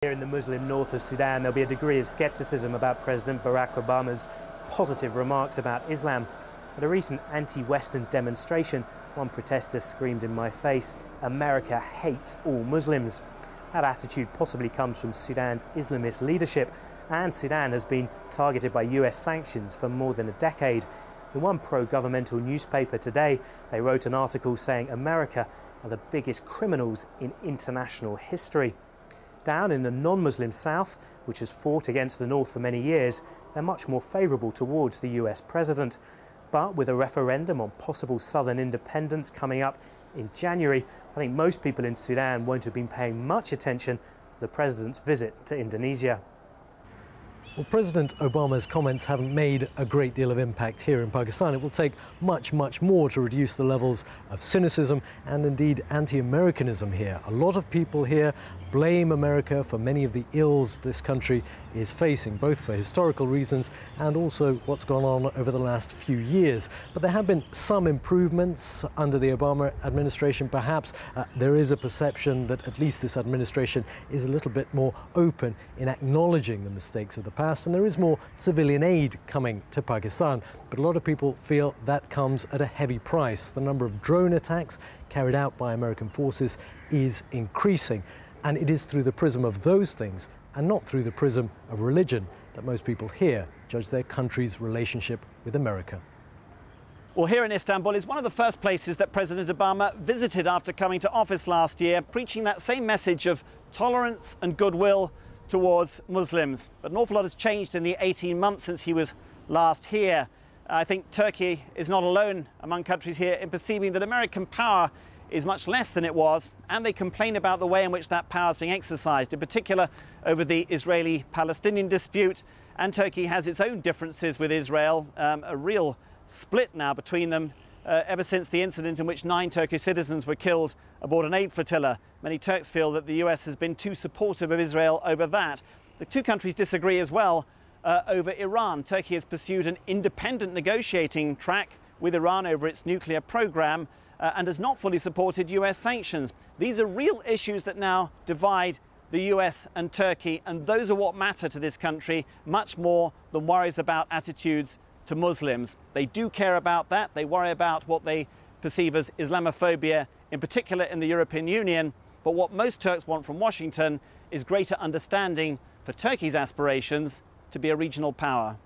Here in the Muslim north of Sudan, there'll be a degree of skepticism about President Barack Obama's positive remarks about Islam. At a recent anti-Western demonstration, one protester screamed in my face, "America hates all Muslims." That attitude possibly comes from Sudan's Islamist leadership, and Sudan has been targeted by US sanctions for more than a decade. In one pro-governmental newspaper today, they wrote an article saying America are the biggest criminals in international history. Down in the non-Muslim south, which has fought against the north for many years, they're much more favourable towards the US president. But with a referendum on possible southern independence coming up in January, I think most people in Sudan won't have been paying much attention to the president's visit to Indonesia. Well, President Obama's comments haven't made a great deal of impact here in Pakistan. It will take much more to reduce the levels of cynicism and indeed anti-Americanism here. A lot of people here blame America for many of the ills this country is facing, both for historical reasons and also what's gone on over the last few years. But there have been some improvements under the Obama administration. Perhaps there is a perception that at least this administration is a little bit more open in acknowledging the mistakes of the past, and there is more civilian aid coming to Pakistan. But a lot of people feel that comes at a heavy price. The number of drone attacks carried out by American forces is increasing. And it is through the prism of those things, and not through the prism of religion, that most people here judge their country's relationship with America. Well, here in Istanbul is one of the first places that President Obama visited after coming to office last year, preaching that same message of tolerance and goodwill towards Muslims. But an awful lot has changed in the 18 months since he was last here. I think Turkey is not alone among countries here in perceiving that American power is much less than it was, and they complain about the way in which that power is being exercised, in particular over the Israeli-Palestinian dispute. And Turkey has its own differences with Israel, a real split now between them ever since the incident in which 9 Turkish citizens were killed aboard an aid flotilla. Many Turks feel that the US has been too supportive of Israel over that. The two countries disagree as well over Iran. Turkey has pursued an independent negotiating track with Iran over its nuclear program, and has not fully supported US sanctions. These are real issues that now divide the US and Turkey, and those are what matter to this country much more than worries about attitudes to Muslims. They do care about that. They worry about what they perceive as Islamophobia, in particular in the European Union. But what most Turks want from Washington is greater understanding for Turkey's aspirations to be a regional power.